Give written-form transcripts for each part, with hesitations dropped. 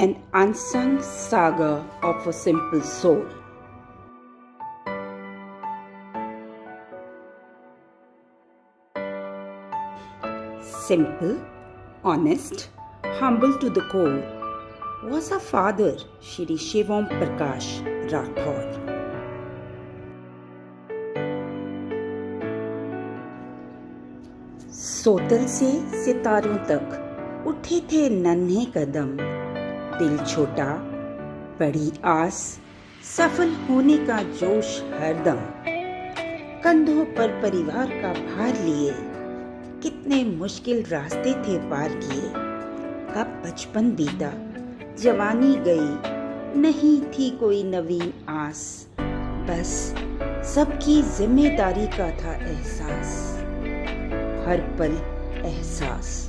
An unsung saga of a simple soul. Simple, honest, humble to the core was her father, Shri Shivam Prakash Rathore. सोतल से सितारों तक उठे थे नन्हे कदम, दिल छोटा, बड़ी आस, सफल होने का जोश हरदम। कंधों पर परिवार का भार लिए कितने मुश्किल रास्ते थे पार किए। कब बचपन बीता, जवानी गई, नहीं थी कोई नवीन आस, बस सबकी जिम्मेदारी का था एहसास, हर पल एहसास।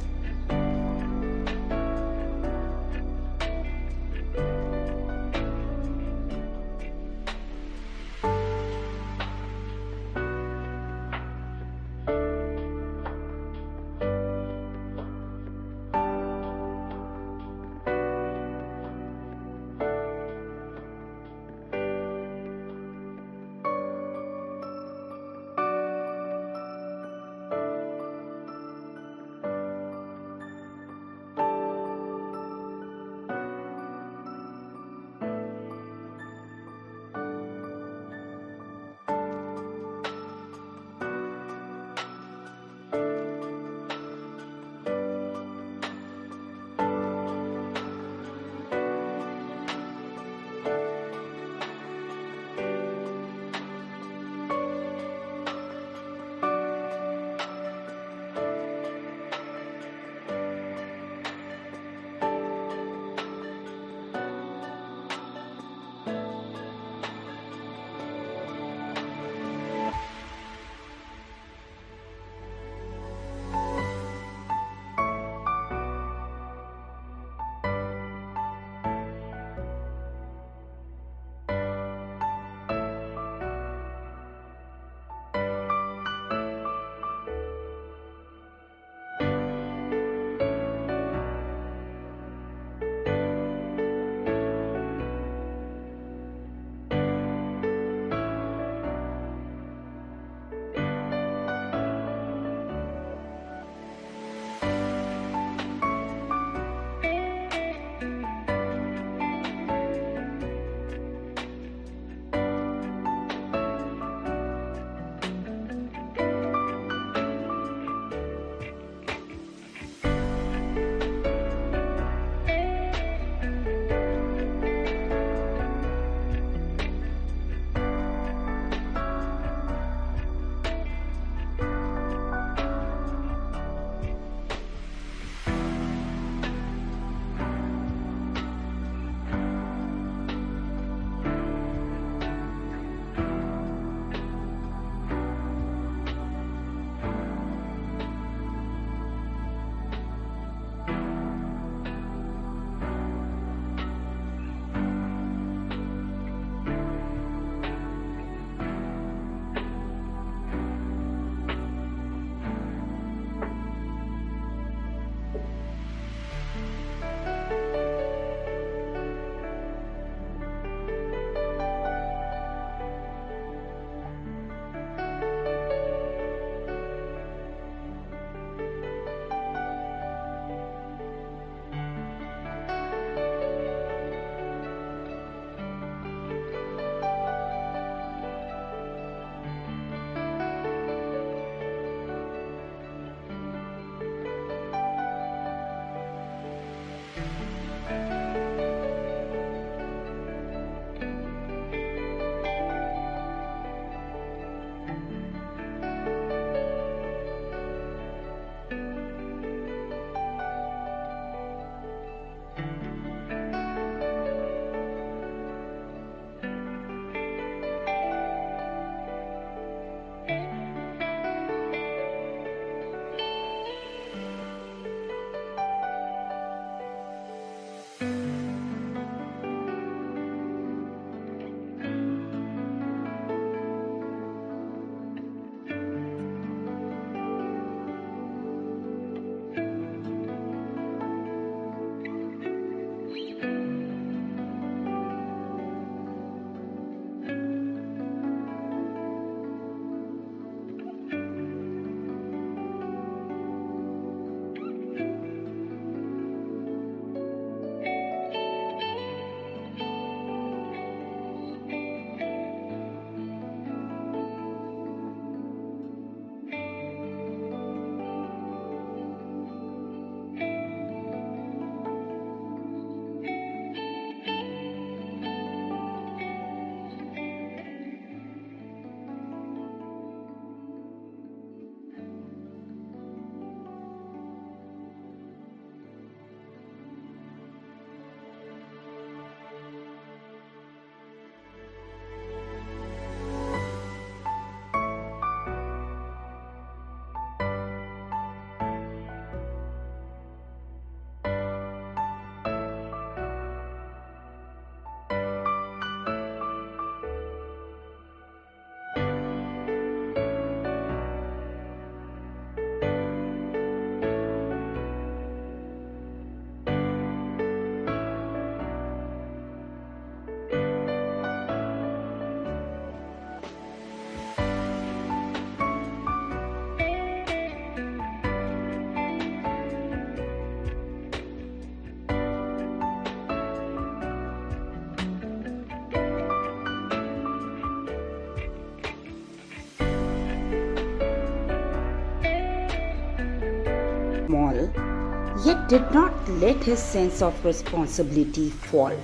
yet did not let his sense of responsibility fall.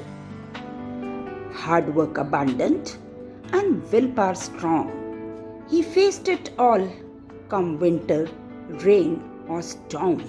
Hard work abundant and willpower strong, he faced it all, come winter, rain, or storm.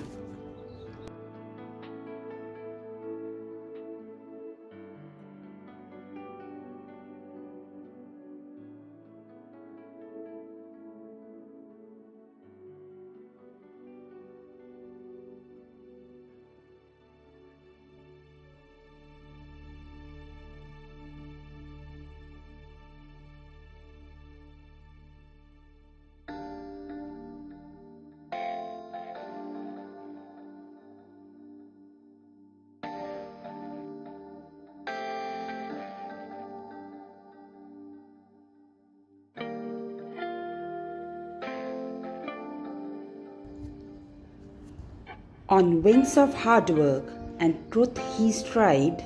On wings of hard work and truth he strived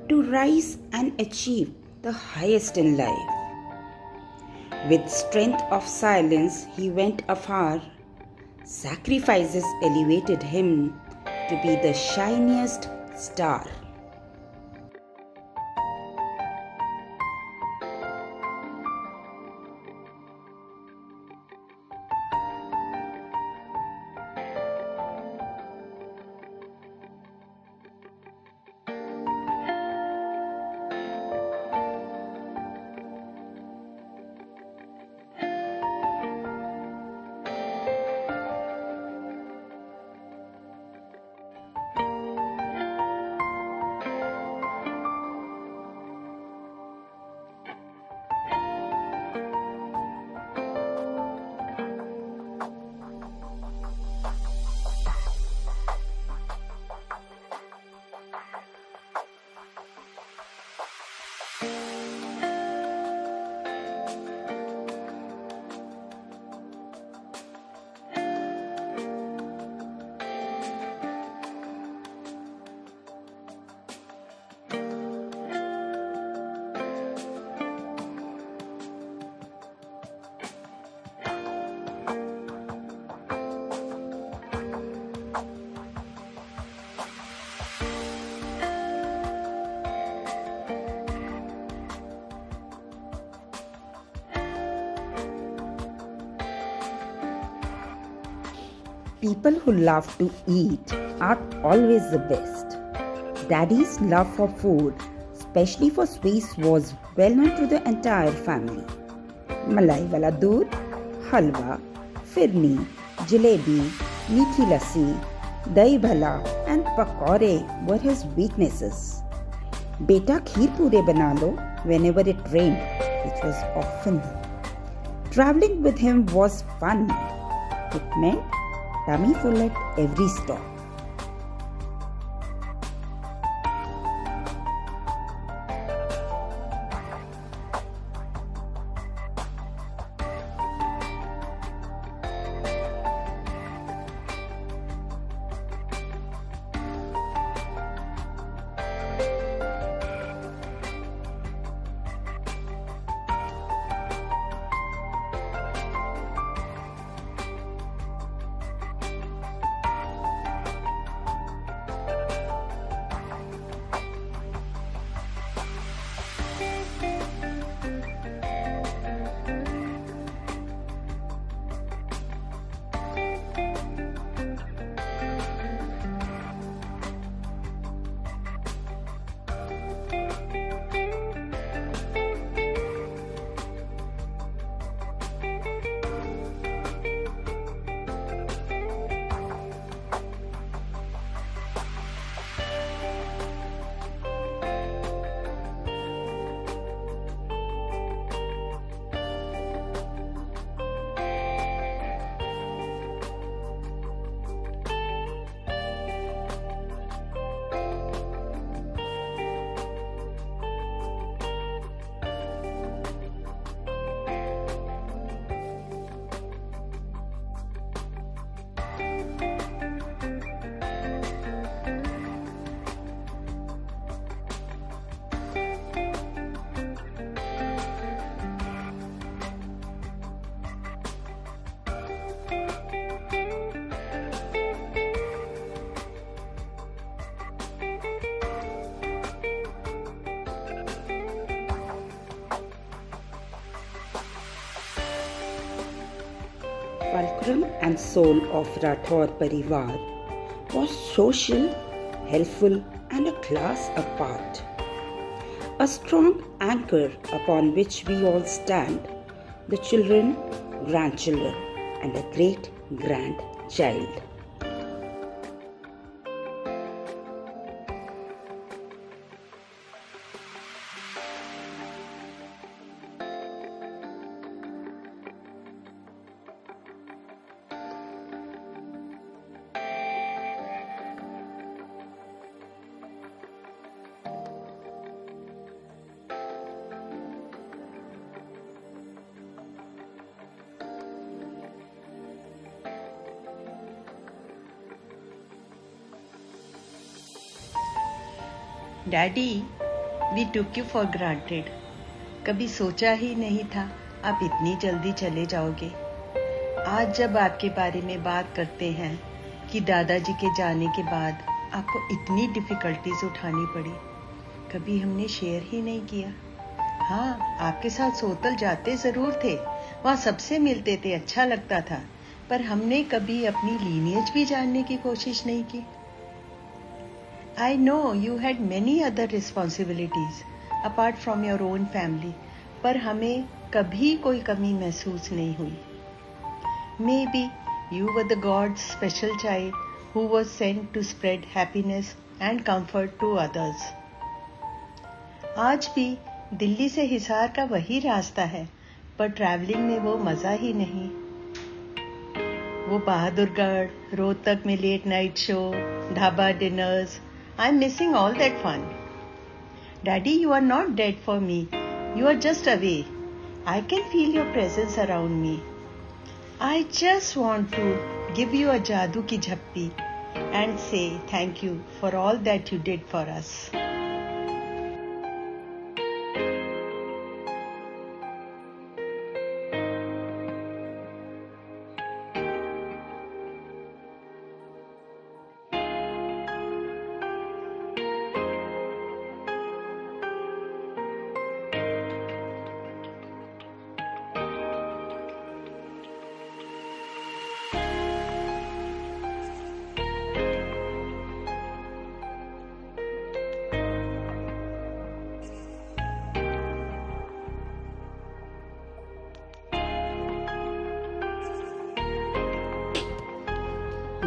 to rise and achieve the highest in life. With strength of silence he went afar. Sacrifices elevated him to be the shiniest star. People who love to eat are always the best. Daddy's love for food, especially for sweets, was well known to the entire family. Malai wala doodh, halwa, firni, jalebi, meethi lassi, dahi bhala and pakore were his weaknesses. Beta kheer pure bana lo whenever it rained, which was often. Traveling with him was fun. It meant tummy full at every stop. fulcrum and soul of Rathore Parivar, was social, helpful, and a class apart. A strong anchor upon which we all stand, the children, grandchildren, and a great grandchild. Daddy, we took you for granted. कभी सोचा ही नहीं था आप इतनी जल्दी चले जाओगे। आज जब आपके बारे में बात करते हैं कि दादाजी के जाने के बाद आपको इतनी डिफिकल्टीज उठानी पड़ी, कभी हमने शेयर ही नहीं किया। हाँ, आपके साथ सोतल जाते जरूर थे, वहाँ सबसे मिलते थे, अच्छा लगता था, पर हमने कभी अपनी लीनियज भी जानने की कोशिश नहीं की। I know you had many other responsibilities apart from your own family, पर हमें कभी कोई कमी महसूस नहीं हुई। Maybe you were the God's special child who was sent to spread happiness and comfort to others. आज भी दिल्ली से हिसार का वही रास्ता है, पर ट्रैवलिंग में वो मज़ा ही नहीं। वो बहादुरगढ़, रोहतक में late night show, dhaba diners, I'm missing all that fun. Daddy, you are not dead for me. You are just away. I can feel your presence around me. I just want to give you a jadoo ki jhappi and say thank you for all that you did for us.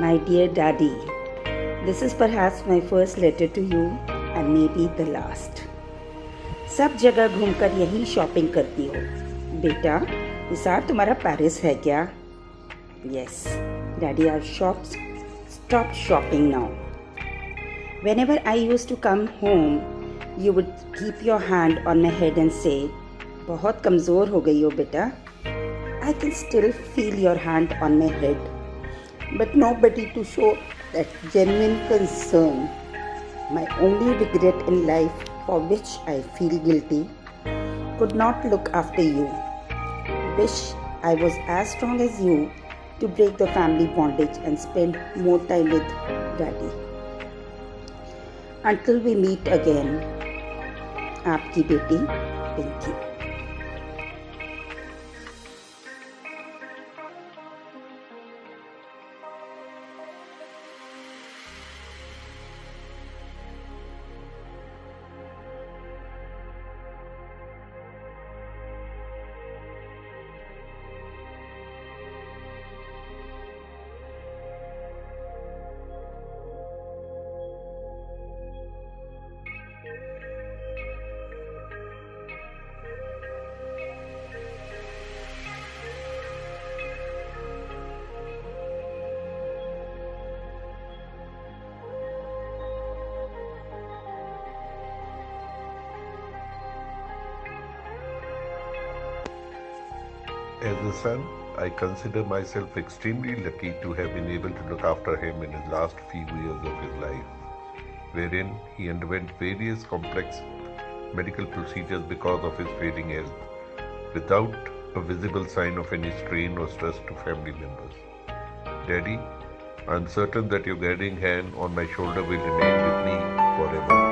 My dear Daddy, this is perhaps my first letter to you and maybe the last. सब जगह घूमकर यही shopping करती हो। बेटा, हिसार तुम्हारा Paris है क्या? Yes, Daddy, I've stopped shopping now. Whenever I used to come home, you would keep your hand on my head and say, बहुत कमज़ोर हो गई हो बेटा। I can still feel your hand on my head. But nobody to show that genuine concern. My only regret in life, for which I feel guilty, could not look after you. Wish I was as strong as you to break the family bondage and spend more time with Daddy. Until we meet again, आपकी बेटी Pinky. As a son, I consider myself extremely lucky to have been able to look after him in his last few years of his life, wherein he underwent various complex medical procedures because of his failing health, without a visible sign of any strain or stress to family members. Daddy, I am certain that your guiding hand on my shoulder will remain with me forever.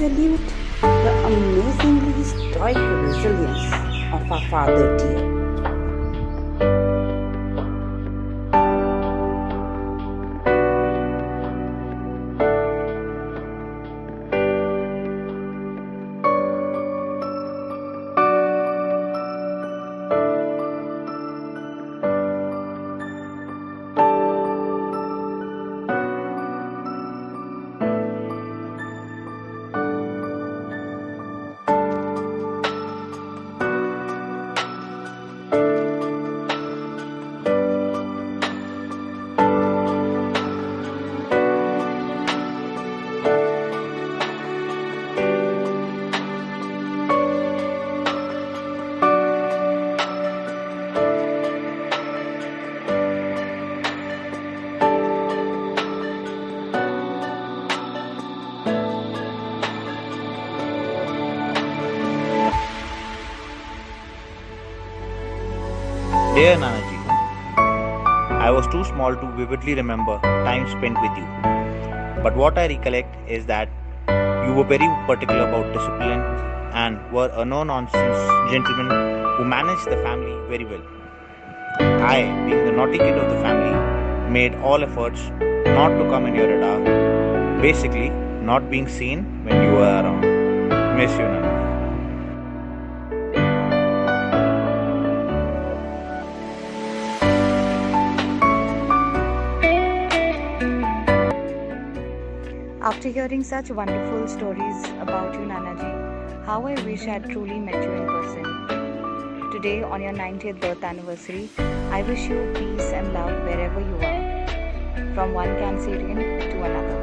salute the amazingly stoic resilience of our father dear. Dear Nanaji, I was too small to vividly remember time spent with you. But what I recollect is that you were very particular about discipline and were a no-nonsense gentleman who managed the family very well. I, being the naughty kid of the family, made all efforts not to come in your radar, basically not being seen when you were around. Miss you, Nana. After hearing such wonderful stories about you, Nanaji, how I wish I had truly met you in person. Today, on your 90th birth anniversary, I wish you peace and love wherever you are, from one Cancerian to another.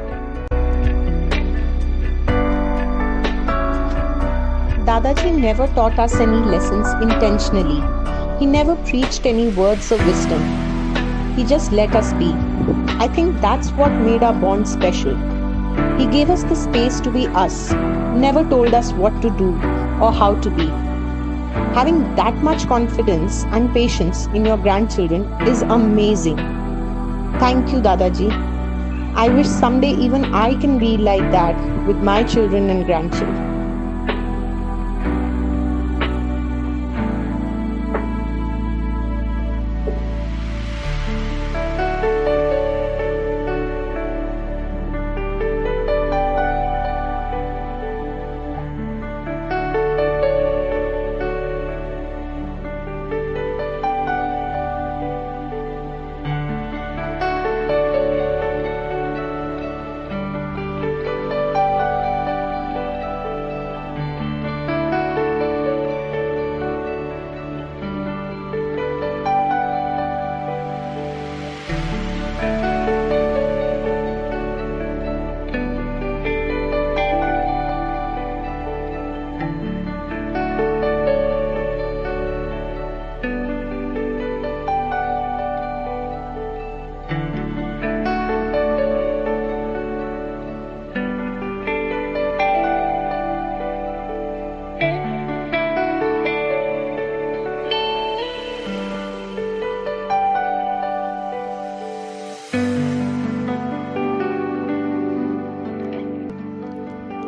Dadaji never taught us any lessons intentionally. He never preached any words of wisdom. He just let us be. I think that's what made our bond special. He gave us the space to be us, never told us what to do or how to be. Having that much confidence and patience in your grandchildren is amazing. Thank you, Dadaji. I wish someday even I can be like that with my children and grandchildren.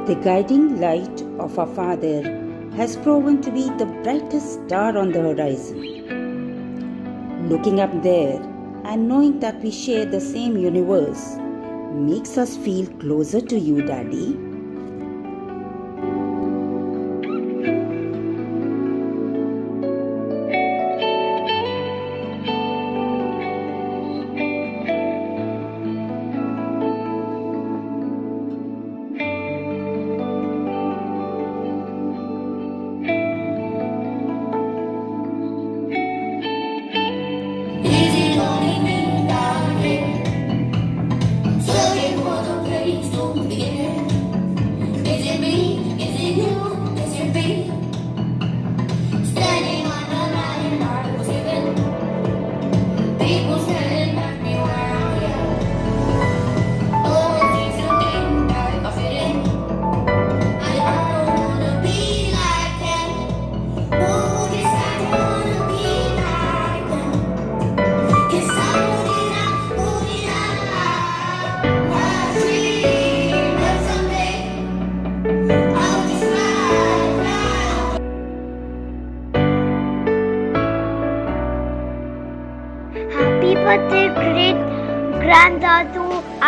The guiding light of our Father has proven to be the brightest star on the horizon. Looking up there and knowing that we share the same universe makes us feel closer to you, Daddy. Searching for the place over the air.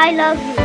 I love you.